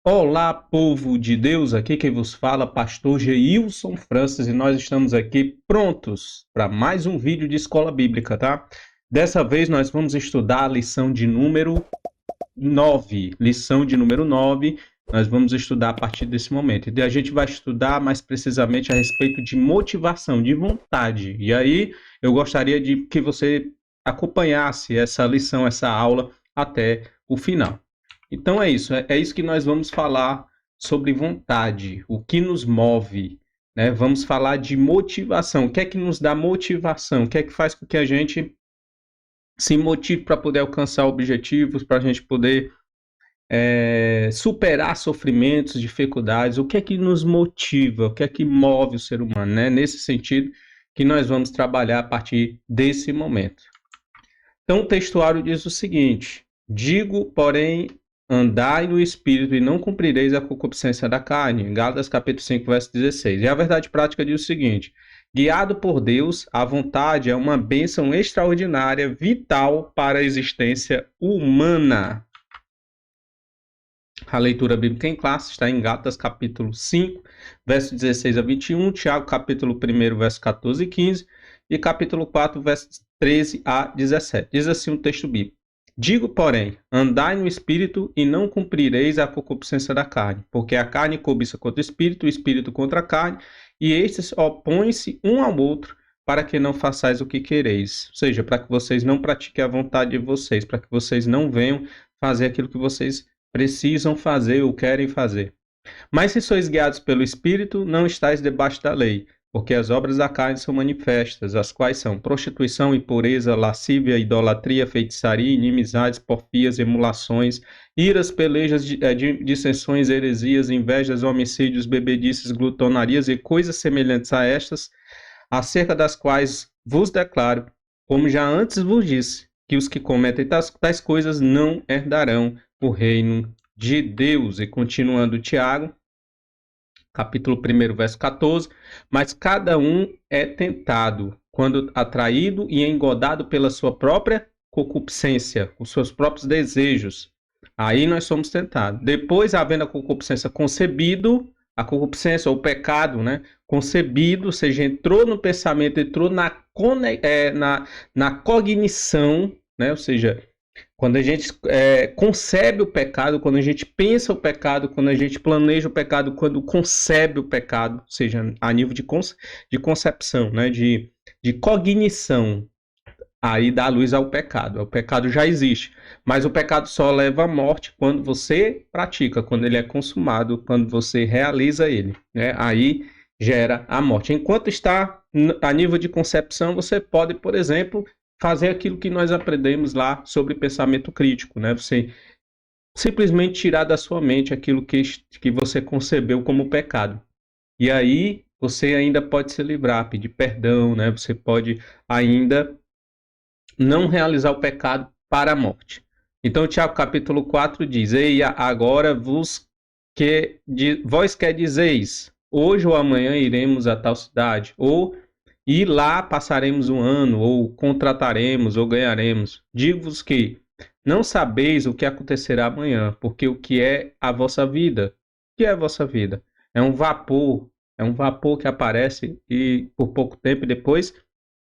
Olá, povo de Deus, aqui quem vos fala, pastor Geilson Francis, e nós estamos aqui prontos para mais um vídeo de escola bíblica, tá? Dessa vez nós vamos estudar a lição de número 9. Lição de número 9, nós vamos estudar a partir desse momento. E a gente vai estudar mais precisamente a respeito de motivação, de vontade. E aí eu gostaria de que você acompanhasse essa lição, essa aula até o final. Então é isso, é isso que nós vamos falar sobre vontade, o que nos move, né? Vamos falar de motivação, o que é que nos dá motivação, o que é que faz com que a gente se motive para poder alcançar objetivos, para a gente poder superar sofrimentos, dificuldades, o que é que nos motiva, o que é que move o ser humano, né? Nesse sentido que nós vamos trabalhar a partir desse momento. Então o textuário diz o seguinte: digo, porém, andai no Espírito e não cumprireis a concupiscência da carne. Gálatas capítulo 5, verso 16. E a verdade prática diz o seguinte: guiado por Deus, a vontade é uma bênção extraordinária, vital para a existência humana. A leitura bíblica em classe está em Gálatas capítulo 5, verso 16 a 21, Tiago capítulo 1, verso 14 e 15, e capítulo 4, versos 13 a 17. Diz assim o texto bíblico: digo, porém, andai no Espírito e não cumprireis a concupiscência da carne, porque a carne cobiça contra o Espírito contra a carne, e estes opõem-se um ao outro, para que não façais o que quereis. Ou seja, para que vocês não pratiquem a vontade de vocês, para que vocês não venham fazer aquilo que vocês precisam fazer ou querem fazer. Mas se sois guiados pelo Espírito, não estáis debaixo da lei, porque as obras da carne são manifestas, as quais são prostituição, impureza, lascívia, idolatria, feitiçaria, inimizades, porfias, emulações, iras, pelejas, dissensões, heresias, invejas, homicídios, bebedices, glutonarias e coisas semelhantes a estas, acerca das quais vos declaro, como já antes vos disse, que os que cometem tais coisas não herdarão o reino de Deus. E continuando Tiago, capítulo 1, verso 14, mas cada um é tentado quando atraído e engodado pela sua própria concupiscência, os seus próprios desejos. Aí nós somos tentados. Depois, havendo a concupiscência concebido, a concupiscência ou o pecado, né? Concebido, ou seja, entrou no pensamento, entrou na cognição, né? Ou seja, quando a gente concebe o pecado, quando a gente pensa o pecado, quando a gente planeja o pecado, quando concebe o pecado, ou seja, a nível de concepção, né? de cognição, aí dá luz ao pecado. O pecado já existe, mas o pecado só leva à morte quando você pratica, quando ele é consumado, quando você realiza ele, né? Aí gera a morte. Enquanto está a nível de concepção, você pode, por exemplo, fazer aquilo que nós aprendemos lá sobre pensamento crítico, né? Você simplesmente tirar da sua mente aquilo que você concebeu como pecado. E aí você ainda pode se livrar, pedir perdão, né? Você pode ainda não realizar o pecado para a morte. Então, Tiago capítulo 4 diz: Ei, agora vós que dizeis, hoje ou amanhã iremos a tal cidade, ou e lá passaremos um ano, ou contrataremos, ou ganharemos. Digo-vos que não sabeis o que acontecerá amanhã, porque o que é a vossa vida? O que é a vossa vida? É um vapor que aparece e por pouco tempo depois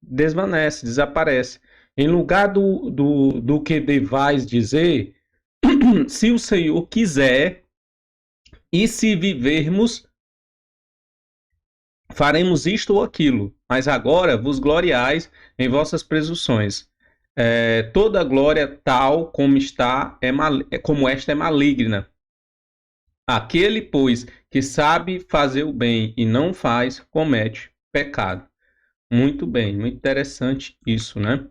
desvanece, desaparece. Em lugar do que devais dizer, se o Senhor quiser, e se vivermos, faremos isto ou aquilo, mas agora vos gloriais em vossas presunções. Toda glória tal como está, como esta é maligna. Aquele, pois, que sabe fazer o bem e não faz, comete pecado. Muito bem, muito interessante isso, né?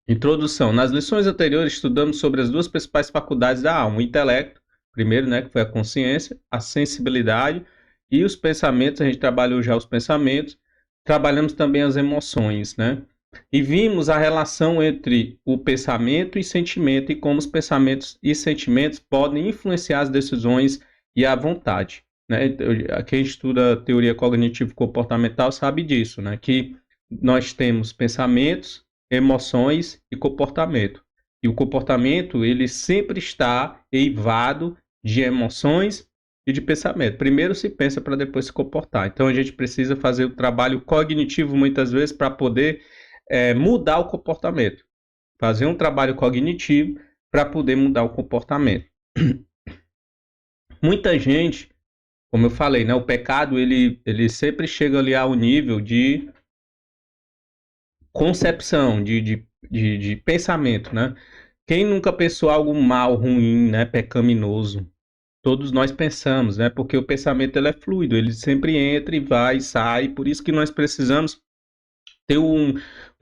Introdução. Nas lições anteriores, estudamos sobre as duas principais faculdades da alma: o intelecto, primeiro, né, que foi a consciência, a sensibilidade e os pensamentos. A gente trabalhou já os pensamentos, trabalhamos também as emoções, né? E vimos a relação entre o pensamento e sentimento e como os pensamentos e sentimentos podem influenciar as decisões e a vontade, né? Quem estuda teoria cognitivo-comportamental sabe disso, né? Que nós temos pensamentos, emoções e comportamento. E o comportamento, ele sempre está eivado de emoções e de pensamento. Primeiro se pensa para depois se comportar. Então a gente precisa fazer o trabalho cognitivo muitas vezes para poder mudar o comportamento. Fazer um trabalho cognitivo para poder mudar o comportamento. Muita gente, como eu falei, né, o pecado ele sempre chega ali ao nível de concepção, de pensamento, né? Quem nunca pensou algo mal, ruim, né, pecaminoso? Todos nós pensamos, né? Porque o pensamento ele é fluido, ele sempre entra e vai e sai, por isso que nós precisamos ter um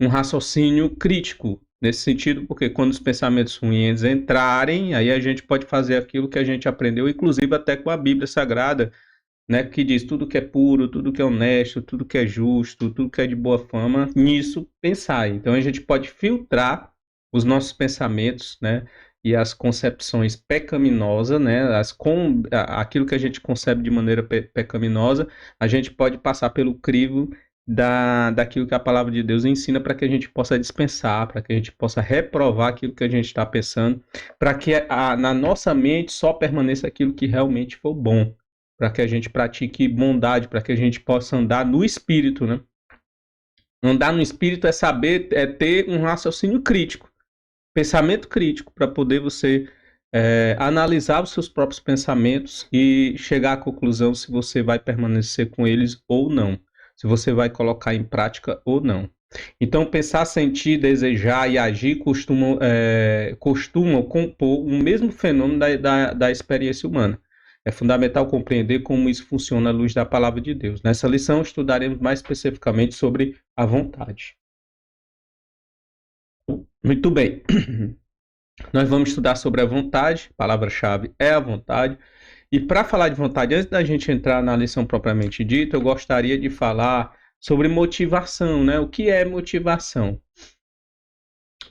raciocínio crítico nesse sentido, porque quando os pensamentos ruins entrarem, aí a gente pode fazer aquilo que a gente aprendeu, inclusive até com a Bíblia Sagrada, né, que diz tudo que é puro, tudo que é honesto, tudo que é justo, tudo que é de boa fama, nisso pensar. Então a gente pode filtrar os nossos pensamentos, né, e as concepções pecaminosas, né, aquilo que a gente concebe de maneira pecaminosa, a gente pode passar pelo crivo daquilo que a palavra de Deus ensina para que a gente possa dispensar, para que a gente possa reprovar aquilo que a gente está pensando, para que na nossa mente só permaneça aquilo que realmente for bom, para que a gente pratique bondade, para que a gente possa andar no Espírito, né? Andar no Espírito é saber, é ter um raciocínio crítico, pensamento crítico, para poder você analisar os seus próprios pensamentos e chegar à conclusão se você vai permanecer com eles ou não, se você vai colocar em prática ou não. Então, pensar, sentir, desejar e agir costumam compor o mesmo fenômeno da experiência humana. É fundamental compreender como isso funciona à luz da palavra de Deus. Nessa lição, estudaremos mais especificamente sobre a vontade. Muito bem. Nós vamos estudar sobre a vontade, a palavra-chave é a vontade. E para falar de vontade, antes da gente entrar na lição propriamente dita, eu gostaria de falar sobre motivação, né? O que é motivação?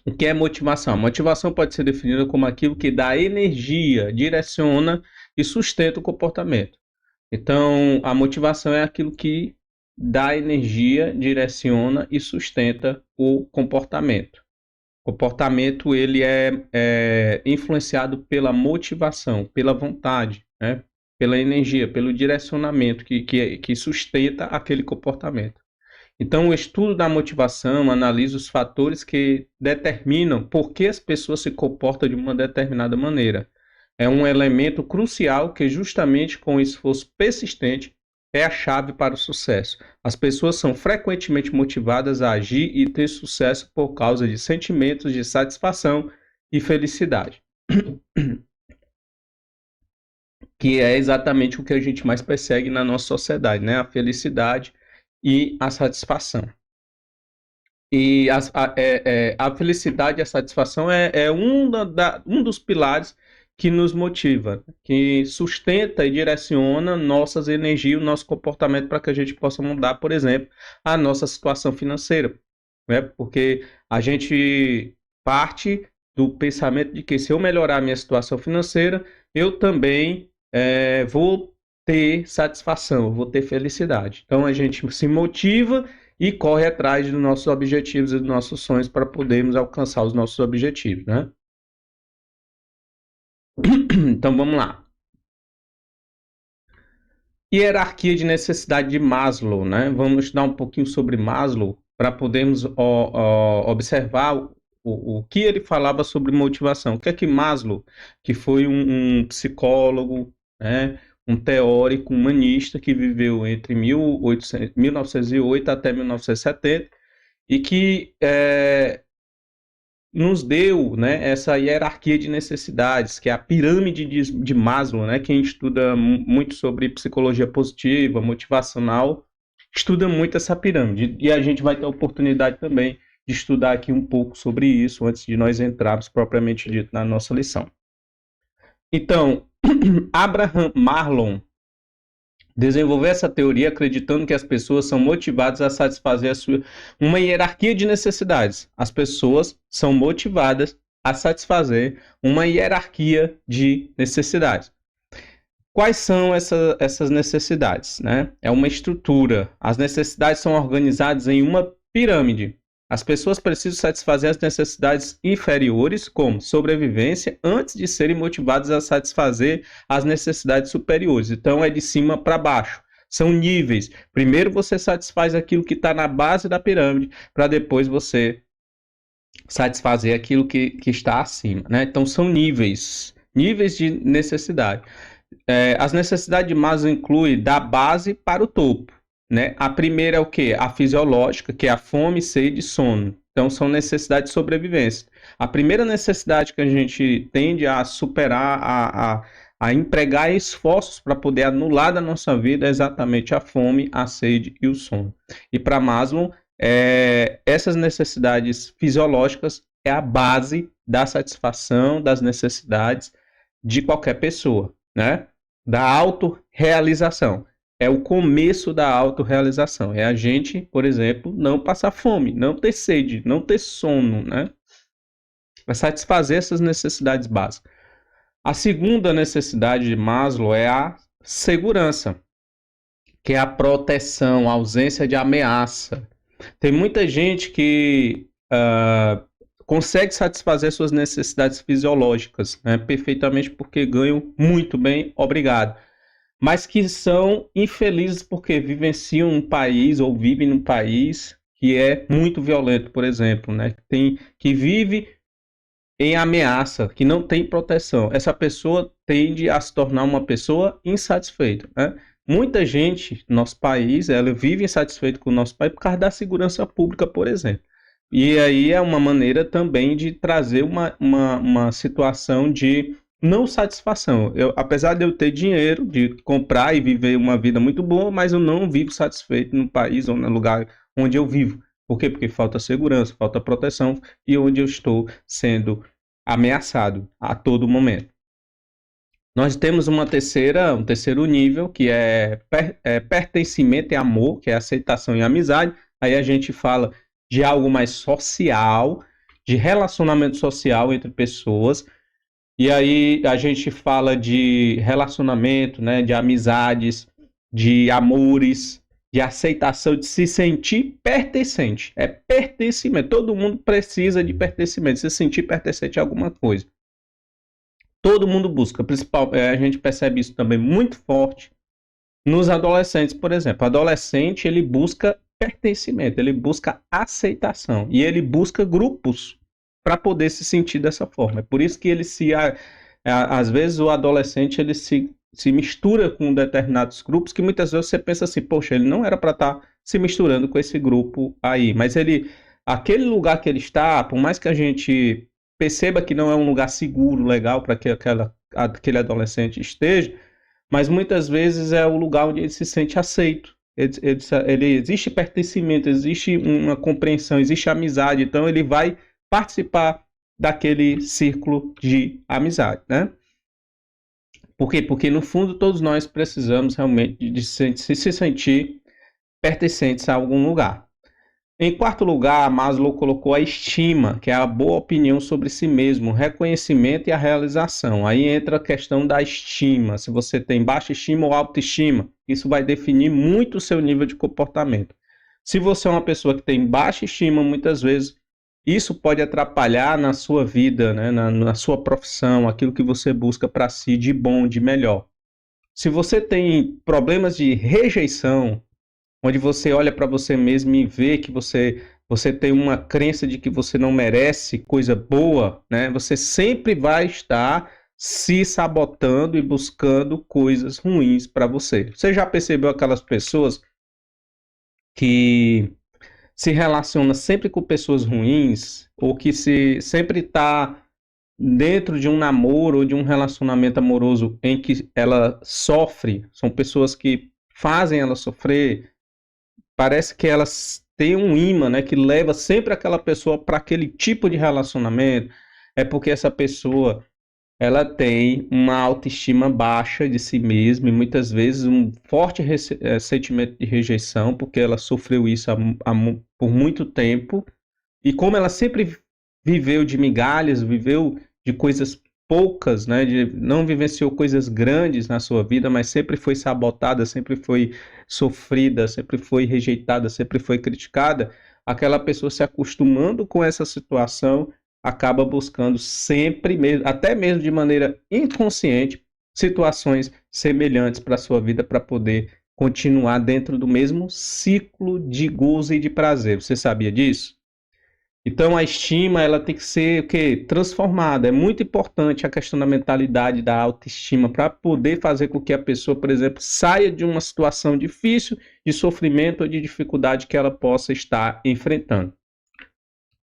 O que é motivação? A motivação pode ser definida como aquilo que dá energia, direciona e sustenta o comportamento. Então, a motivação é aquilo que dá energia, direciona e sustenta o comportamento. O comportamento ele é influenciado pela motivação, pela vontade, né? Pela energia, pelo direcionamento que sustenta aquele comportamento. Então, o estudo da motivação analisa os fatores que determinam por que as pessoas se comportam de uma determinada maneira. É um elemento crucial que, justamente com o esforço persistente, é a chave para o sucesso. As pessoas são frequentemente motivadas a agir e ter sucesso por causa de sentimentos de satisfação e felicidade, que é exatamente o que a gente mais persegue na nossa sociedade, né? A felicidade e a satisfação. E a felicidade e a satisfação é um dos pilares que nos motiva, que sustenta e direciona nossas energias, o nosso comportamento para que a gente possa mudar, por exemplo, a nossa situação financeira, né? Porque a gente parte do pensamento de que se eu melhorar a minha situação financeira, eu também vou ter satisfação, vou ter felicidade. Então a gente se motiva e corre atrás dos nossos objetivos e dos nossos sonhos para podermos alcançar os nossos objetivos, né? Então vamos lá. Hierarquia de necessidade de Maslow, né? Vamos estudar um pouquinho sobre Maslow para podermos observar o que ele falava sobre motivação. O que é que Maslow, que foi um psicólogo, né? Um teórico humanista que viveu entre 1908 até 1970 e que nos deu, né, essa hierarquia de necessidades, que é a pirâmide de Maslow, né? Quem estuda muito sobre psicologia positiva, motivacional, estuda muito essa pirâmide. E a gente vai ter a oportunidade também de estudar aqui um pouco sobre isso antes de nós entrarmos propriamente dito na nossa lição. Então, Abraham Maslow desenvolveu essa teoria acreditando que as pessoas são motivadas a satisfazer uma hierarquia de necessidades. As pessoas são motivadas a satisfazer uma hierarquia de necessidades. Quais são essas necessidades, né? É uma estrutura. As necessidades são organizadas em uma pirâmide. As pessoas precisam satisfazer as necessidades inferiores, como sobrevivência, antes de serem motivadas a satisfazer as necessidades superiores. Então, é de cima para baixo. São níveis. Primeiro você satisfaz aquilo que está na base da pirâmide, para depois você satisfazer aquilo que está acima, né? Então, são níveis de necessidade. As necessidades de Maslow incluem da base para o topo, né? A primeira é o quê? A fisiológica, que é a fome, sede e sono. Então, são necessidades de sobrevivência. A primeira necessidade que a gente tende a superar, a empregar esforços para poder anular da nossa vida é exatamente a fome, a sede e o sono. E para Maslow, essas necessidades fisiológicas é a base da satisfação das necessidades de qualquer pessoa, né? Da autorrealização. É o começo da autorrealização. É a gente, por exemplo, não passar fome, não ter sede, não ter sono, né? Vai satisfazer essas necessidades básicas. A segunda necessidade de Maslow é a segurança, que é a proteção, a ausência de ameaça. Tem muita gente que consegue satisfazer suas necessidades fisiológicas, né, perfeitamente porque ganham muito bem, obrigado. Mas que são infelizes porque vivenciam um país ou vivem num país que é muito violento, por exemplo, né, que vive em ameaça, que não tem proteção. Essa pessoa tende a se tornar uma pessoa insatisfeita, né? Muita gente no nosso país, ela vive insatisfeita com o nosso país por causa da segurança pública, por exemplo. E aí é uma maneira também de trazer uma situação de não satisfação. Apesar de eu ter dinheiro, de comprar e viver uma vida muito boa, mas eu não vivo satisfeito no país ou no lugar onde eu vivo. Por quê? Porque falta segurança, falta proteção e onde eu estou sendo ameaçado a todo momento. Nós temos um terceiro nível, que é pertencimento e amor, que é aceitação e amizade. Aí a gente fala de algo mais social, de relacionamento social entre pessoas. E aí a gente fala de relacionamento, né, de amizades, de amores, de aceitação, de se sentir pertencente. É pertencimento. Todo mundo precisa de pertencimento, se sentir pertencente a alguma coisa. Todo mundo busca. A gente percebe isso também muito forte nos adolescentes, por exemplo. O adolescente, ele busca pertencimento, ele busca aceitação e ele busca grupos para poder se sentir dessa forma. É por isso que ele às vezes o adolescente ele se mistura com determinados grupos que muitas vezes você pensa assim, poxa, ele não era para estar se misturando com esse grupo aí, mas aquele lugar que ele está, por mais que a gente perceba que não é um lugar seguro, legal para que aquele adolescente esteja, mas muitas vezes é o lugar onde ele se sente aceito. Existe pertencimento, existe uma compreensão, existe amizade, então ele vai participar daquele círculo de amizade, né? Por quê? Porque no fundo todos nós precisamos realmente de se sentir pertencentes a algum lugar. Em quarto lugar, Maslow colocou a estima, que é a boa opinião sobre si mesmo, o reconhecimento e a realização. Aí entra a questão da estima, se você tem baixa estima ou autoestima, isso vai definir muito o seu nível de comportamento. Se você é uma pessoa que tem baixa estima, muitas vezes isso pode atrapalhar na sua vida, né, na sua profissão, aquilo que você busca para si de bom, de melhor. Se você tem problemas de rejeição, onde você olha para você mesmo e vê que você tem uma crença de que você não merece coisa boa, né? Você sempre vai estar se sabotando e buscando coisas ruins para você. Você já percebeu aquelas pessoas que se relaciona sempre com pessoas ruins ou que sempre está dentro de um namoro ou de um relacionamento amoroso em que ela sofre? São pessoas que fazem ela sofrer. Parece que elas têm um imã, né, que leva sempre aquela pessoa para aquele tipo de relacionamento. É porque essa pessoa ela tem uma autoestima baixa de si mesma e muitas vezes um forte sentimento de rejeição, porque ela sofreu isso por muito tempo. E como ela sempre viveu de migalhas, viveu de coisas poucas, né, não vivenciou coisas grandes na sua vida, mas sempre foi sabotada, sempre foi sofrida, sempre foi rejeitada, sempre foi criticada, aquela pessoa se acostumando com essa situação, acaba buscando sempre, mesmo, até mesmo de maneira inconsciente, situações semelhantes para a sua vida para poder continuar dentro do mesmo ciclo de gozo e de prazer. Você sabia disso? Então a estima ela tem que ser o quê? Transformada. É muito importante a questão da mentalidade, da autoestima, para poder fazer com que a pessoa, por exemplo, saia de uma situação difícil, de sofrimento ou de dificuldade que ela possa estar enfrentando.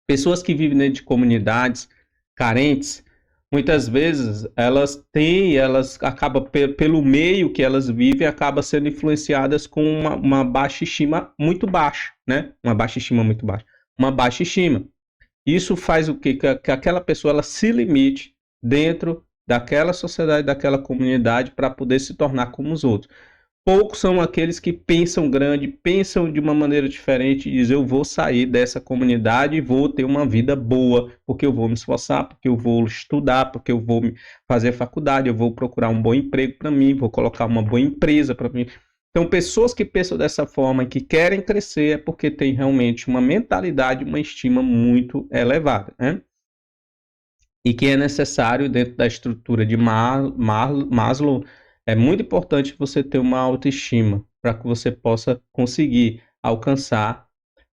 Pessoas que vivem dentro de comunidades carentes, muitas vezes elas acabam pelo meio que elas vivem, acabam sendo influenciadas com uma baixa estima muito baixa, né? Uma baixa estima muito baixa. Uma baixa estima. Isso faz o quê? Que aquela pessoa ela se limite dentro daquela sociedade, daquela comunidade, para poder se tornar como os outros. Poucos são aqueles que pensam grande, pensam de uma maneira diferente e dizem: eu vou sair dessa comunidade e vou ter uma vida boa, porque eu vou me esforçar, porque eu vou estudar, porque eu vou fazer faculdade, eu vou procurar um bom emprego para mim, vou colocar uma boa empresa para mim. Então, pessoas que pensam dessa forma, que querem crescer, é porque tem realmente uma mentalidade, uma estima muito elevada, né? E que é necessário, dentro da estrutura de Maslow, é muito importante você ter uma autoestima para que você possa conseguir alcançar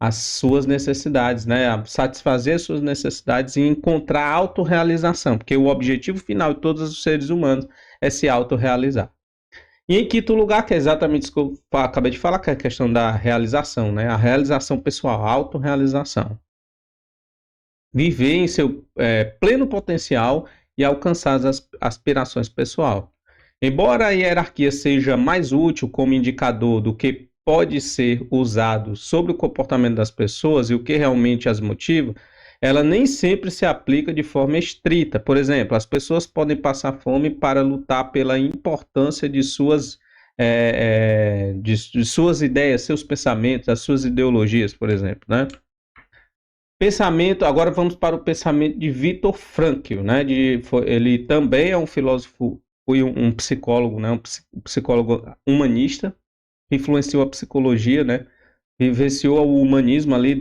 as suas necessidades, né? Satisfazer as suas necessidades e encontrar autorrealização, porque o objetivo final de todos os seres humanos é se autorrealizar. E em quinto lugar, que é exatamente isso que eu acabei de falar, que é a questão da realização, né? A realização pessoal, a autorrealização. Viver em seu pleno potencial e alcançar as aspirações pessoal. Embora a hierarquia seja mais útil como indicador do que pode ser usado sobre o comportamento das pessoas e o que realmente as motiva, ela nem sempre se aplica de forma estrita. Por exemplo, as pessoas podem passar fome para lutar pela importância de de suas ideias, seus pensamentos, as suas ideologias, por exemplo, né? Pensamento, agora vamos para o pensamento de Viktor Frankl, né? Ele também é um filósofo, foi um psicólogo, né? Um psicólogo humanista, influenciou a psicologia, né? Vivenciou o humanismo ali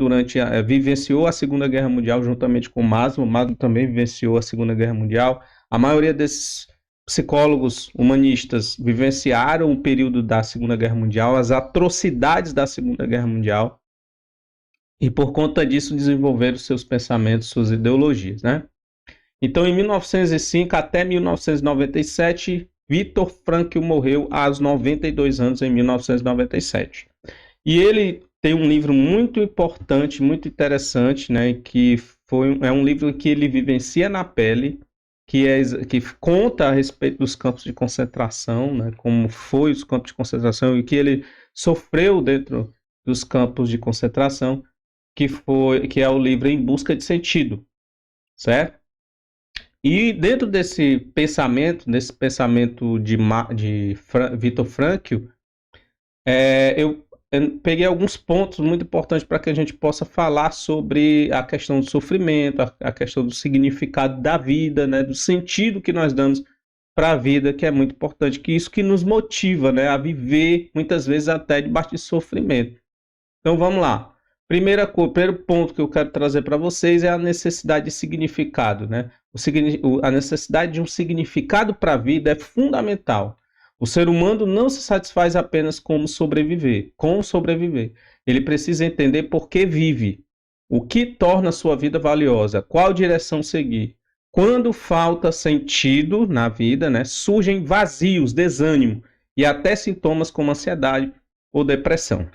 vivenciou a Segunda Guerra Mundial juntamente com Maslow. Maslow também vivenciou a Segunda Guerra Mundial. A maioria desses psicólogos humanistas vivenciaram o período da Segunda Guerra Mundial, as atrocidades da Segunda Guerra Mundial. E por conta disso desenvolveram seus pensamentos, suas ideologias, né? Então, em 1905 até 1997, Viktor Frankl morreu aos 92 anos, em 1997. E ele tem um livro muito importante, muito interessante, né? É um livro que ele vivencia na pele, que conta a respeito dos campos de concentração, né? Como foi os campos de concentração e que ele sofreu dentro dos campos de concentração, que é o livro Em Busca de Sentido, certo? E dentro desse pensamento de Viktor Frankl, eu peguei alguns pontos muito importantes para que a gente possa falar sobre a questão do sofrimento, a questão do significado da vida, né, do sentido que nós damos para a vida, que é muito importante, que isso que nos motiva, né, a viver, muitas vezes até debaixo de sofrimento. Então vamos lá. Primeiro ponto que eu quero trazer para vocês é a necessidade de significado, né? A necessidade de um significado para a vida é fundamental. O ser humano não se satisfaz apenas com sobreviver. Ele precisa entender por que vive, o que torna a sua vida valiosa, qual direção seguir. Quando falta sentido na vida, né, surgem vazios, desânimo e até sintomas como ansiedade ou depressão.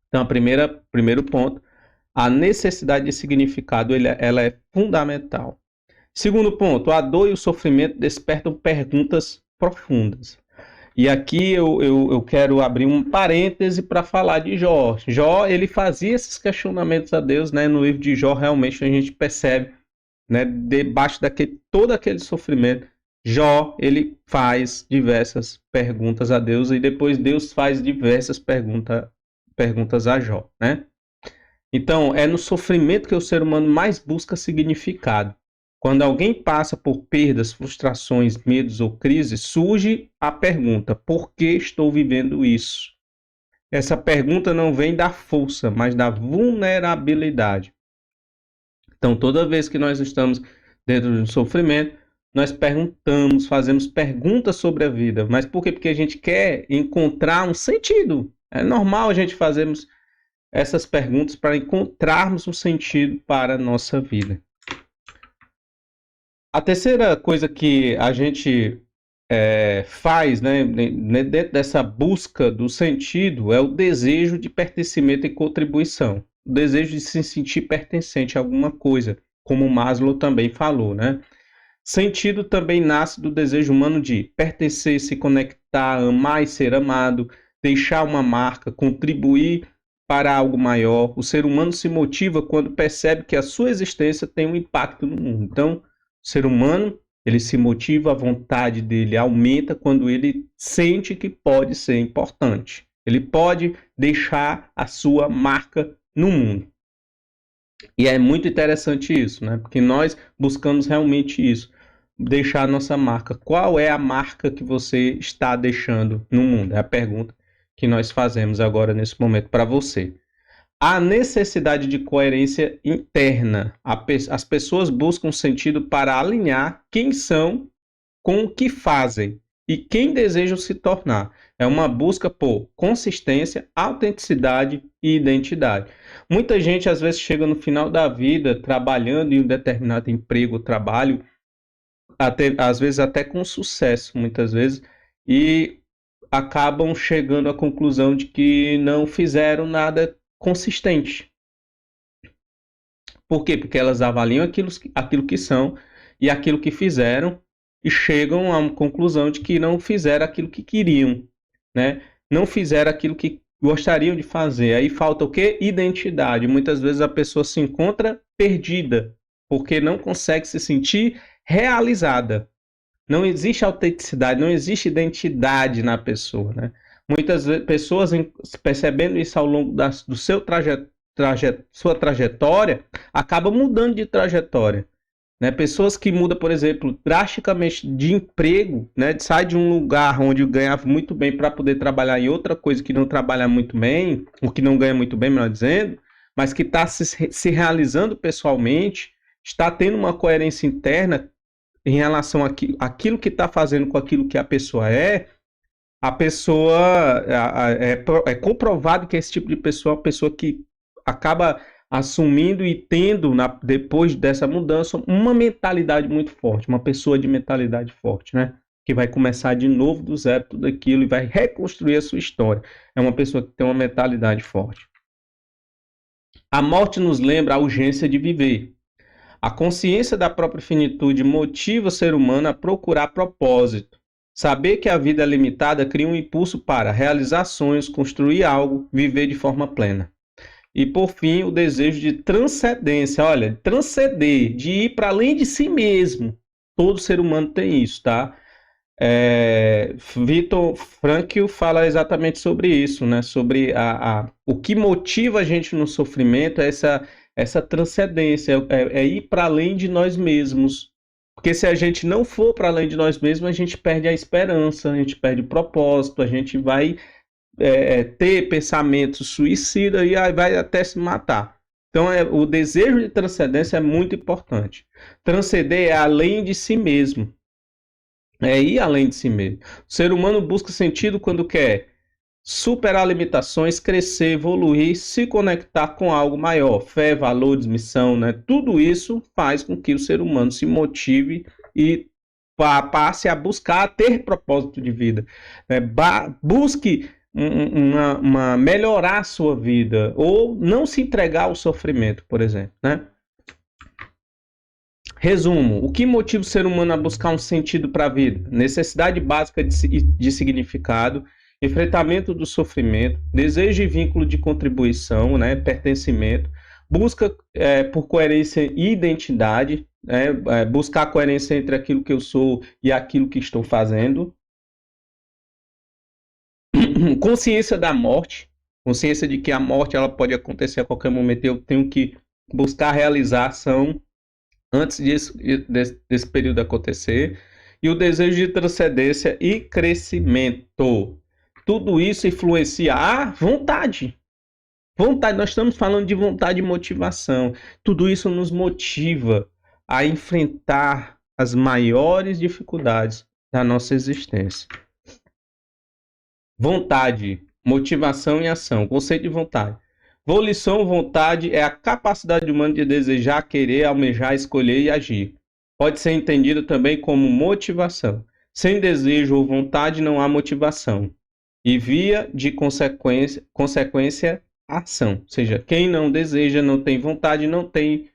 Então, primeiro ponto, a necessidade de significado ela é fundamental. Segundo ponto, a dor e o sofrimento despertam perguntas profundas. E aqui eu quero abrir um parêntese para falar de Jó. Jó, ele fazia esses questionamentos a Deus, né? No livro de Jó, realmente a gente percebe, né? Debaixo todo aquele sofrimento, Jó, ele faz diversas perguntas a Deus e depois Deus faz diversas perguntas a Jó, né? Então, é no sofrimento que o ser humano mais busca significado. Quando alguém passa por perdas, frustrações, medos ou crises, surge a pergunta: por que estou vivendo isso? Essa pergunta não vem da força, mas da vulnerabilidade. Então, toda vez que nós estamos dentro de um sofrimento, nós perguntamos, fazemos perguntas sobre a vida. Mas por quê? Porque a gente quer encontrar um sentido. É normal a gente fazermos essas perguntas para encontrarmos um sentido para a nossa vida. A terceira coisa que a gente faz, né, dentro dessa busca do sentido, é o desejo de pertencimento e contribuição. O desejo de se sentir pertencente a alguma coisa, como Maslow também falou, né? Sentido também nasce do desejo humano de pertencer, se conectar, amar e ser amado, deixar uma marca, contribuir para algo maior. O ser humano se motiva quando percebe que a sua existência tem um impacto no mundo. Então, o ser humano, ele se motiva, a vontade dele aumenta quando ele sente que pode ser importante. Ele pode deixar a sua marca no mundo. E é muito interessante isso, né? Porque nós buscamos realmente isso, deixar a nossa marca. Qual é a marca que você está deixando no mundo? É a pergunta que nós fazemos agora nesse momento para você. A necessidade de coerência interna. As pessoas buscam sentido para alinhar quem são com o que fazem e quem desejam se tornar. É uma busca por consistência, autenticidade e identidade. Muita gente às vezes chega no final da vida trabalhando em um determinado emprego, trabalho, às vezes até com sucesso, muitas vezes, e acabam chegando à conclusão de que não fizeram nada consistente. Por quê? Porque elas avaliam aquilo que são e aquilo que fizeram e chegam a uma conclusão de que não fizeram aquilo que queriam, né? Não fizeram aquilo que gostariam de fazer. Aí falta o quê? Identidade. Muitas vezes a pessoa se encontra perdida porque não consegue se sentir realizada. Não existe autenticidade, não existe identidade na pessoa, né? Muitas pessoas, percebendo isso ao longo do seu sua trajetória, acabam mudando de trajetória. Né? Pessoas que mudam, por exemplo, drasticamente de emprego, né? Sai de um lugar onde ganhava muito bem para poder trabalhar em outra coisa que não trabalha muito bem, ou que não ganha muito bem, melhor dizendo, mas que está se realizando pessoalmente, está tendo uma coerência interna em relação àquilo que está fazendo com aquilo que a pessoa é. A pessoa é comprovado que esse tipo de pessoa é uma pessoa que acaba assumindo e tendo, depois dessa mudança, uma mentalidade muito forte, uma pessoa de mentalidade forte, né? Que vai começar de novo do zero tudo aquilo e vai reconstruir a sua história. É uma pessoa que tem uma mentalidade forte. A morte nos lembra a urgência de viver. A consciência da própria finitude motiva o ser humano a procurar propósito. Saber que a vida é limitada cria um impulso para realizar sonhos, construir algo, viver de forma plena. E por fim, o desejo de transcendência, olha, transcender, de ir para além de si mesmo. Todo ser humano tem isso, tá? Viktor Frankl fala exatamente sobre isso, né? Sobre o que motiva a gente no sofrimento, é essa transcendência, é ir para além de nós mesmos. Porque se a gente não for para além de nós mesmos, a gente perde a esperança, a gente perde o propósito, a gente vai ter pensamentos suicidas e aí vai até se matar. Então, o desejo de transcendência é muito importante. Transcender é além de si mesmo. É ir além de si mesmo. O ser humano busca sentido quando quer superar limitações, crescer, evoluir, se conectar com algo maior. Fé, valores, missão, né? Tudo isso faz com que o ser humano se motive e passe a buscar ter propósito de vida. Né? Busque melhorar a sua vida ou não se entregar ao sofrimento, por exemplo, né? Resumo, o que motiva o ser humano a buscar um sentido para a vida? Necessidade básica de significado, enfrentamento do sofrimento, desejo e vínculo de contribuição, né, pertencimento, busca por coerência e identidade, né, buscar a coerência entre aquilo que eu sou e aquilo que estou fazendo, consciência da morte, consciência de que a morte ela pode acontecer a qualquer momento, eu tenho que buscar realizar ação antes desse período acontecer, e o desejo de transcendência e crescimento. tudo isso influencia a vontade. Vontade, nós estamos falando de vontade e motivação. Tudo isso nos motiva a enfrentar as maiores dificuldades da nossa existência. Vontade, motivação e ação. Conceito de vontade. Volição, vontade é a capacidade humana de desejar, querer, almejar, escolher e agir. Pode ser entendido também como motivação. Sem desejo ou vontade não há motivação. E via de consequência, ação. Ou seja, quem não deseja, não tem vontade, não tem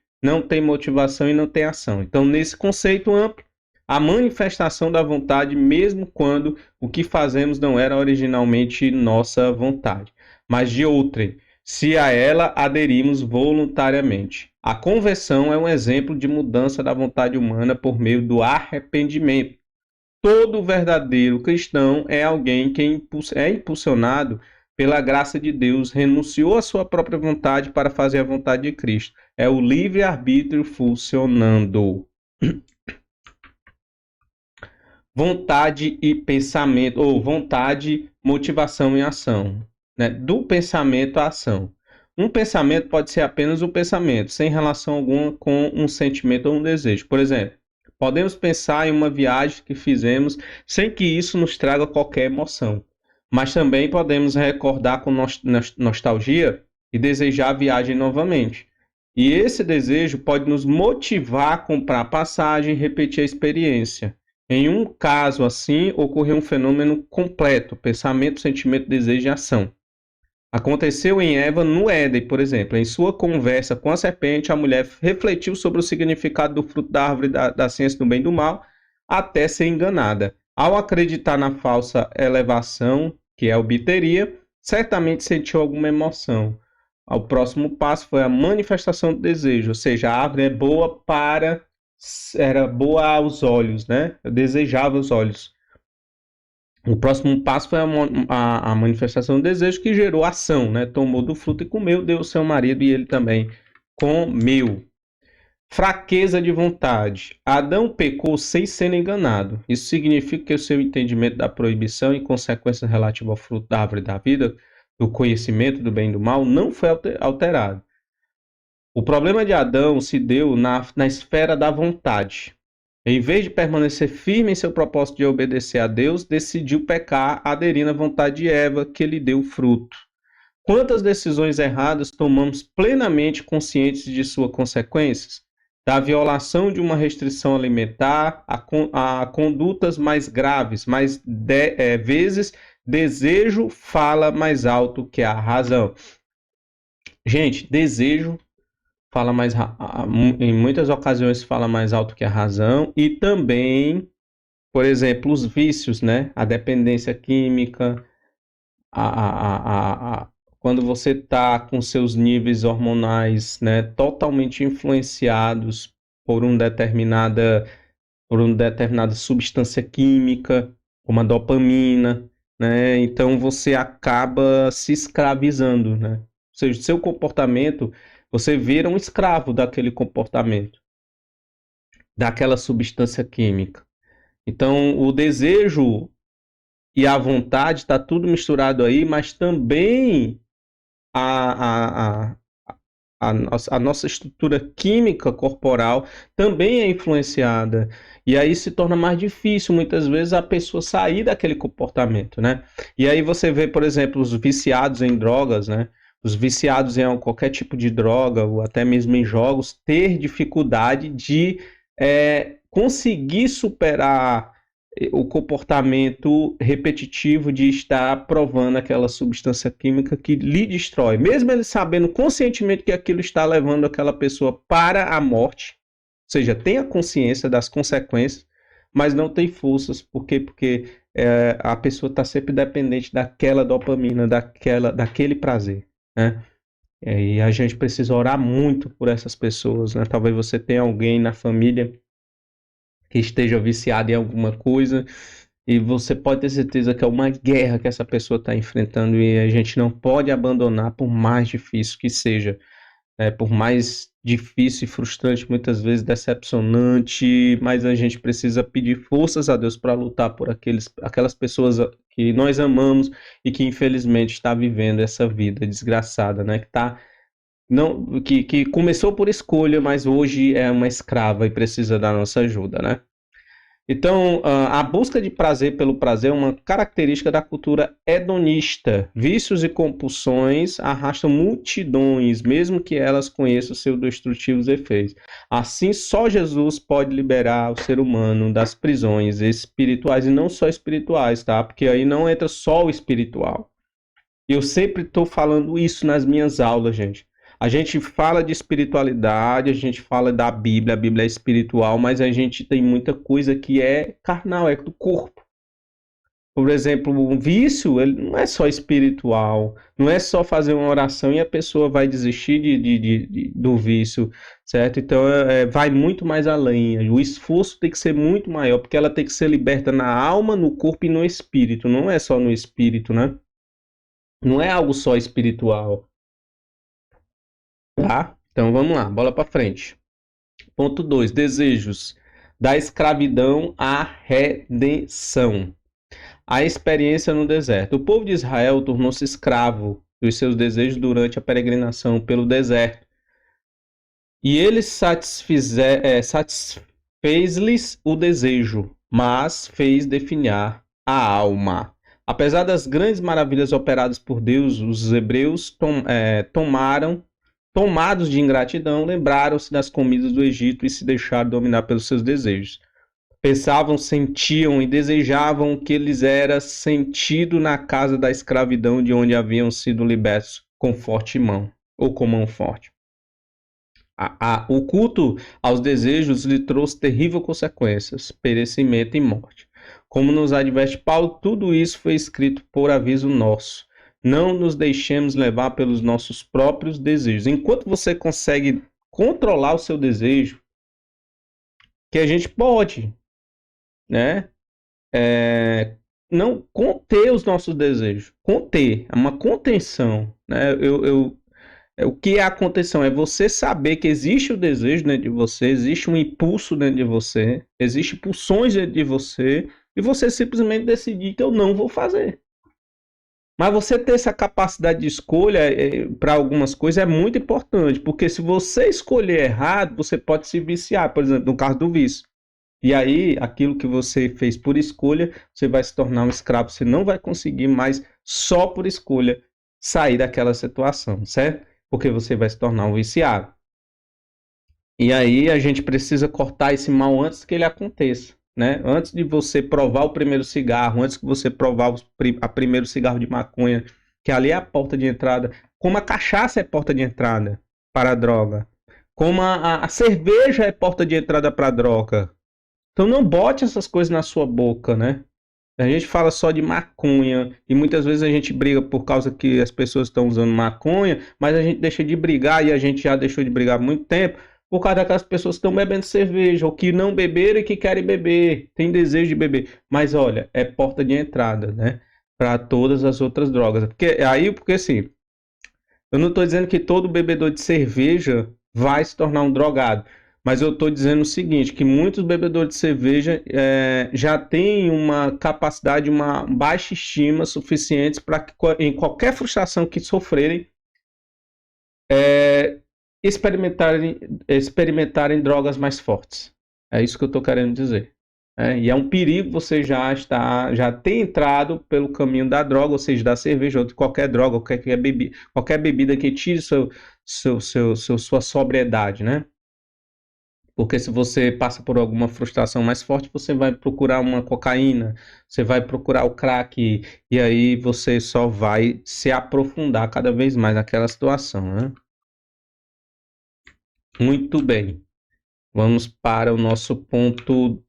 motivação e não tem ação. Então, nesse conceito amplo, a manifestação da vontade, mesmo quando o que fazemos não era originalmente nossa vontade, mas de outrem, se a ela aderimos voluntariamente. A conversão é um exemplo de mudança da vontade humana por meio do arrependimento. Todo verdadeiro cristão é alguém que é impulsionado pela graça de Deus, renunciou à sua própria vontade para fazer a vontade de Cristo. É o livre-arbítrio funcionando. Vontade e pensamento, ou vontade, motivação e ação. Né? Do pensamento à ação. Um pensamento pode ser apenas um pensamento, sem relação alguma com um sentimento ou um desejo. Por exemplo, podemos pensar em uma viagem que fizemos sem que isso nos traga qualquer emoção. Mas também podemos recordar com nostalgia e desejar a viagem novamente. E esse desejo pode nos motivar a comprar a passagem e repetir a experiência. Em um caso assim, ocorreu um fenômeno completo: pensamento, sentimento, desejo e ação. Aconteceu em Eva no Éden, por exemplo. Em sua conversa com a serpente, a mulher refletiu sobre o significado do fruto da árvore da ciência do bem e do mal, até ser enganada. Ao acreditar na falsa elevação que ela obteria, certamente sentiu alguma emoção. O próximo passo foi a manifestação do desejo, ou seja, a árvore era boa aos olhos, né? Eu desejava os olhos. O próximo passo foi a manifestação do desejo, que gerou ação, né? Tomou do fruto e comeu, deu ao seu marido e ele também comeu. Fraqueza de vontade. Adão pecou sem ser enganado. Isso significa que o seu entendimento da proibição e consequências relativas ao fruto da árvore da vida, do conhecimento do bem e do mal, não foi alterado. O problema de Adão se deu na esfera da vontade. Em vez de permanecer firme em seu propósito de obedecer a Deus, decidiu pecar, aderindo à vontade de Eva, que lhe deu fruto. Quantas decisões erradas tomamos plenamente conscientes de suas consequências? Da violação de uma restrição alimentar a condutas mais graves, mas vezes desejo fala mais alto que a razão. Gente, desejo fala em muitas ocasiões fala mais alto que a razão, e também, por exemplo, os vícios, né? A dependência química, quando você está com seus níveis hormonais, né, totalmente influenciados por uma determinada substância química, como a dopamina, né? Então você acaba se escravizando, né? Ou seja, seu comportamento, você vira um escravo daquele comportamento, daquela substância química. Então, o desejo e a vontade está tudo misturado aí, mas também a nossa estrutura química corporal também é influenciada. E aí se torna mais difícil, muitas vezes, a pessoa sair daquele comportamento, né? E aí você vê, por exemplo, os viciados em drogas, né? Os viciados em qualquer tipo de droga, ou até mesmo em jogos, ter dificuldade de conseguir superar o comportamento repetitivo de estar provando aquela substância química que lhe destrói. Mesmo ele sabendo conscientemente que aquilo está levando aquela pessoa para a morte, ou seja, tem a consciência das consequências, mas não tem forças. Por quê? Porque a pessoa está sempre dependente daquela dopamina, daquele prazer, né? E a gente precisa orar muito por essas pessoas, né? Talvez você tenha alguém na família que esteja viciado em alguma coisa, e você pode ter certeza que é uma guerra que essa pessoa está enfrentando, e a gente não pode abandonar, por mais difícil que seja, por mais difícil e frustrante, muitas vezes decepcionante, mas a gente precisa pedir forças a Deus para lutar por aquelas pessoas que nós amamos e que infelizmente está vivendo essa vida desgraçada, né? Que começou por escolha, mas hoje é uma escrava e precisa da nossa ajuda, né? Então, a busca de prazer pelo prazer é uma característica da cultura hedonista. Vícios e compulsões arrastam multidões, mesmo que elas conheçam seus destrutivos efeitos. Assim, só Jesus pode liberar o ser humano das prisões espirituais, e não só espirituais, tá? Porque aí não entra só o espiritual. Eu sempre estou falando isso nas minhas aulas, gente. A gente fala de espiritualidade, a gente fala da Bíblia, a Bíblia é espiritual, mas a gente tem muita coisa que é carnal, é do corpo. Por exemplo, um vício, ele não é só espiritual, não é só fazer uma oração e a pessoa vai desistir do vício, certo? Então, vai muito mais além. O esforço tem que ser muito maior, porque ela tem que ser liberta na alma, no corpo e no espírito. Não é só no espírito, né? Não é algo só espiritual, tá? Então vamos lá, bola para frente. Ponto 2, desejos. Da escravidão à redenção. A experiência no deserto. O povo de Israel tornou-se escravo dos seus desejos durante a peregrinação pelo deserto. E ele satisfez-lhes o desejo, mas fez definhar a alma. Apesar das grandes maravilhas operadas por Deus, os hebreus tomados de ingratidão, lembraram-se das comidas do Egito e se deixaram dominar pelos seus desejos. Pensavam, sentiam e desejavam o que lhes era sentido na casa da escravidão de onde haviam sido libertos com forte mão, ou com mão forte. O culto aos desejos lhe trouxe terríveis consequências, perecimento e morte. Como nos adverte Paulo, tudo isso foi escrito por aviso nosso. Não nos deixemos levar pelos nossos próprios desejos. Enquanto você consegue controlar o seu desejo, que a gente pode, né? Não conter os nossos desejos. Conter, é uma contenção, né? O que é a contenção? É você saber que existe o desejo dentro de você, existe um impulso dentro de você, existem pulsões dentro de você, e você simplesmente decidir que eu não vou fazer. Mas você ter essa capacidade de escolha para algumas coisas é muito importante, porque se você escolher errado, você pode se viciar, por exemplo, no caso do vício. E aí, aquilo que você fez por escolha, você vai se tornar um escravo, você não vai conseguir mais, só por escolha, sair daquela situação, certo? Porque você vai se tornar um viciado. E aí a gente precisa cortar esse mal antes que ele aconteça, né? Antes de você provar o primeiro cigarro, antes que você provar o primeiro cigarro de maconha, que ali é a porta de entrada, como a cachaça é porta de entrada para a droga, como a cerveja é porta de entrada para a droga. Então não bote essas coisas na sua boca, né? A gente fala só de maconha e muitas vezes a gente briga por causa que as pessoas estão usando maconha, mas a gente deixa de brigar e a gente já deixou de brigar há muito tempo por causa daquelas pessoas que estão bebendo cerveja ou que não beberam e que querem beber, tem desejo de beber. Mas olha, é porta de entrada, né? Para todas as outras drogas. Porque assim, eu não estou dizendo que todo bebedor de cerveja vai se tornar um drogado. Mas eu estou dizendo o seguinte, que muitos bebedores de cerveja já têm uma capacidade, uma baixa estima suficiente para que em qualquer frustração que sofrerem, experimentarem drogas mais fortes. É isso que eu estou querendo dizer. E é um perigo você já ter entrado pelo caminho da droga, ou seja, da cerveja ou de qualquer droga, qualquer bebida que tire sua sobriedade, né? Porque se você passa por alguma frustração mais forte, você vai procurar uma cocaína, você vai procurar o crack, e aí você só vai se aprofundar cada vez mais naquela situação, né? Muito bem. Vamos para o nosso ponto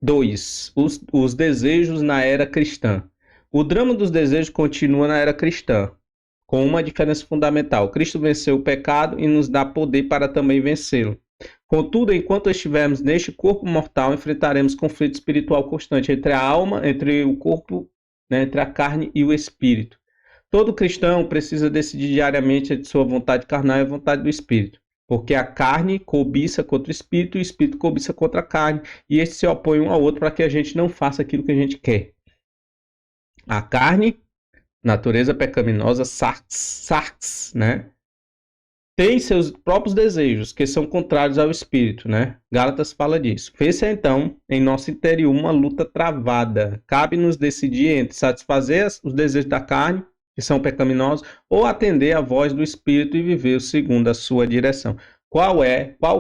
2. Os desejos na era cristã. O drama dos desejos continua na era cristã, com uma diferença fundamental. Cristo venceu o pecado e nos dá poder para também vencê-lo. Contudo, enquanto estivermos neste corpo mortal, enfrentaremos conflito espiritual constante entre a alma, entre o corpo, né, entre a carne e o espírito. Todo cristão precisa decidir diariamente entre sua vontade carnal e a vontade do espírito. Porque a carne cobiça contra o espírito e o espírito cobiça contra a carne. E estes se opõem um ao outro para que a gente não faça aquilo que a gente quer. A carne, natureza pecaminosa, sarx, né? Tem seus próprios desejos, que são contrários ao espírito, né? Gálatas fala disso. Fez-se então, em nosso interior, uma luta travada. Cabe-nos decidir entre satisfazer os desejos da carne, que são pecaminosos, ou atender à voz do espírito e viver segundo a sua direção. Qual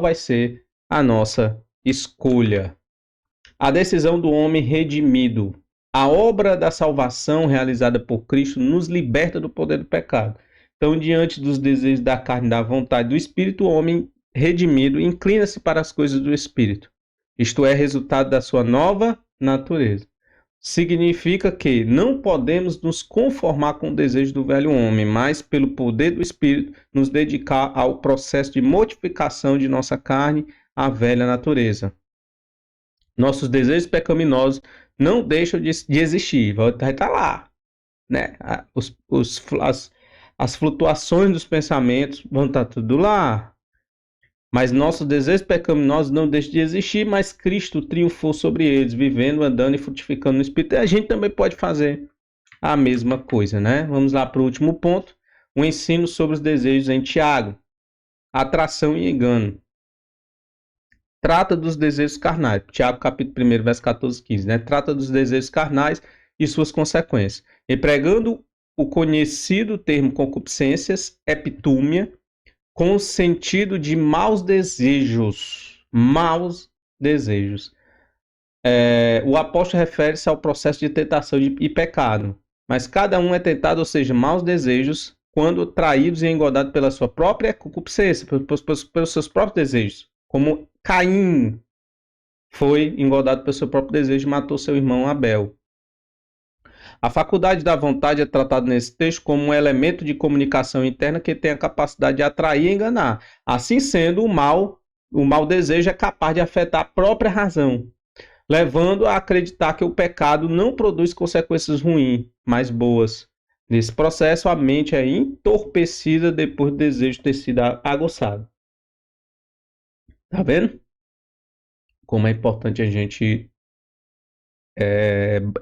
vai ser a nossa escolha? A decisão do homem redimido. A obra da salvação realizada por Cristo nos liberta do poder do pecado. Então, diante dos desejos da carne e da vontade do espírito, o homem redimido inclina-se para as coisas do espírito. Isto é resultado da sua nova natureza. Significa que não podemos nos conformar com o desejo do velho homem, mas, pelo poder do espírito, nos dedicar ao processo de mortificação de nossa carne, à velha natureza. Nossos desejos pecaminosos não deixam de existir, vai estar lá, né? As flutuações dos pensamentos vão estar tudo lá. Mas nossos desejos pecaminosos não deixam de existir, mas Cristo triunfou sobre eles, vivendo, andando e frutificando no Espírito. E a gente também pode fazer a mesma coisa, né? Vamos lá para o último ponto. O ensino sobre os desejos em Tiago. Atração e engano. Trata dos desejos carnais. Tiago, capítulo 1, verso 14 e 15. Né? Trata dos desejos carnais e suas consequências. Empregando o conhecido termo concupiscências, epitúmia, com o sentido de maus desejos. Maus desejos. O apóstolo refere-se ao processo de tentação e pecado. Mas cada um é tentado, ou seja, maus desejos, quando traídos e engodados pela sua própria concupiscência, pelos seus próprios desejos. Como Caim foi engodado pelo seu próprio desejo e matou seu irmão Abel. A faculdade da vontade é tratada nesse texto como um elemento de comunicação interna que tem a capacidade de atrair e enganar. Assim sendo, o mau desejo é capaz de afetar a própria razão, levando a acreditar que o pecado não produz consequências ruins, mas boas. Nesse processo, a mente é entorpecida depois do desejo ter sido aguçado. Tá vendo? Como é importante a gente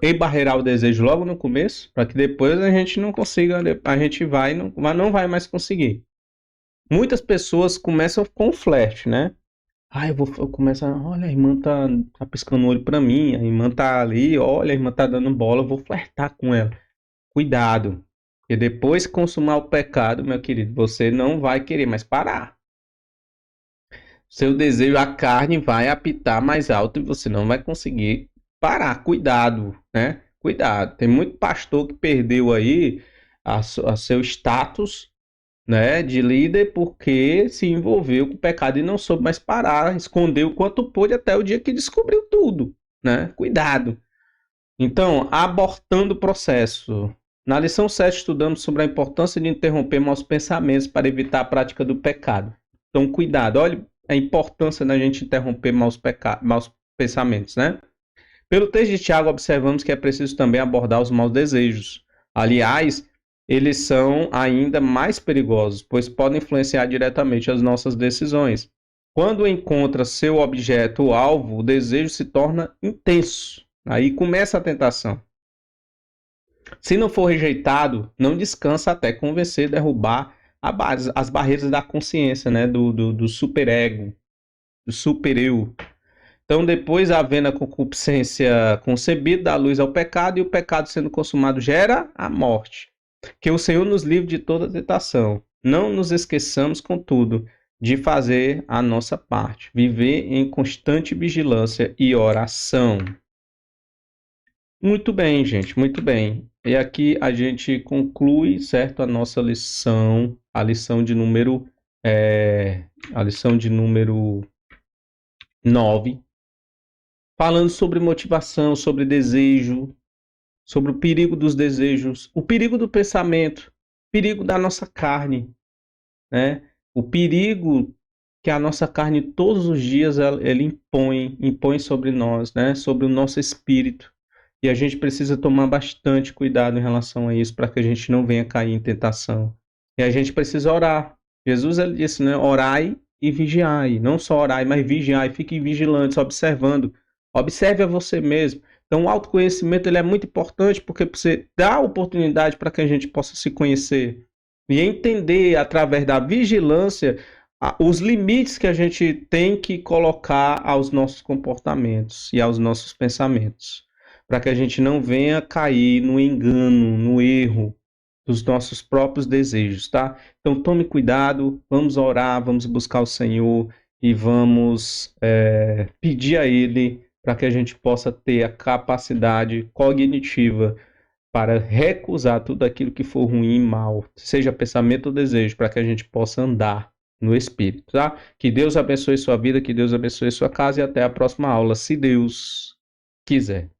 embarrear o desejo logo no começo, para que depois a gente não consiga, a gente não vai mais conseguir. Muitas pessoas começam com flerte, né? Eu começo olha, a irmã tá piscando o olho para mim, a irmã tá ali, olha, a irmã tá dando bola, eu vou flertar com ela. Cuidado, porque depois que consumar o pecado, meu querido, você não vai querer mais parar. Seu desejo, a carne vai apitar mais alto e você não vai conseguir parar. Cuidado, né? Cuidado. Tem muito pastor que perdeu aí a seu status, né, de líder porque se envolveu com o pecado e não soube mais parar, escondeu o quanto pôde até o dia que descobriu tudo, né? Cuidado. Então, abortando o processo. Na lição 7 estudamos sobre a importância de interromper maus pensamentos para evitar a prática do pecado. Então, cuidado. Olha a importância da gente interromper maus pensamentos, né? Pelo texto de Tiago, observamos que é preciso também abordar os maus desejos. Aliás, eles são ainda mais perigosos, pois podem influenciar diretamente as nossas decisões. Quando encontra seu objeto ou alvo, o desejo se torna intenso. Aí começa a tentação. Se não for rejeitado, não descansa até convencer, derrubar as barreiras da consciência, né? do superego, do supereu. Então, depois, havendo a concupiscência concebida, dá luz ao pecado, e o pecado sendo consumado gera a morte. Que o Senhor nos livre de toda tentação. Não nos esqueçamos, contudo, de fazer a nossa parte. Viver em constante vigilância e oração. Muito bem, gente, muito bem. E aqui a gente conclui, certo, a nossa lição, a lição de número 9, falando sobre motivação, sobre desejo, sobre o perigo dos desejos, o perigo do pensamento, o perigo da nossa carne, né? O perigo que a nossa carne todos os dias ela impõe sobre nós, né? Sobre o nosso espírito. E a gente precisa tomar bastante cuidado em relação a isso, para que a gente não venha cair em tentação. E a gente precisa orar. Jesus ele disse, né? Orai e vigiai. Não só orai, mas vigiai. Fiquem vigilantes, observando. Observe a você mesmo. Então, o autoconhecimento ele é muito importante porque você dá oportunidade para que a gente possa se conhecer e entender, através da vigilância, os limites que a gente tem que colocar aos nossos comportamentos e aos nossos pensamentos, para que a gente não venha cair no engano, no erro dos nossos próprios desejos, tá? Então tome cuidado, vamos orar, vamos buscar o Senhor e vamos pedir a Ele para que a gente possa ter a capacidade cognitiva para recusar tudo aquilo que for ruim e mal, seja pensamento ou desejo, para que a gente possa andar no Espírito, tá? Que Deus abençoe sua vida, que Deus abençoe sua casa e até a próxima aula, se Deus quiser.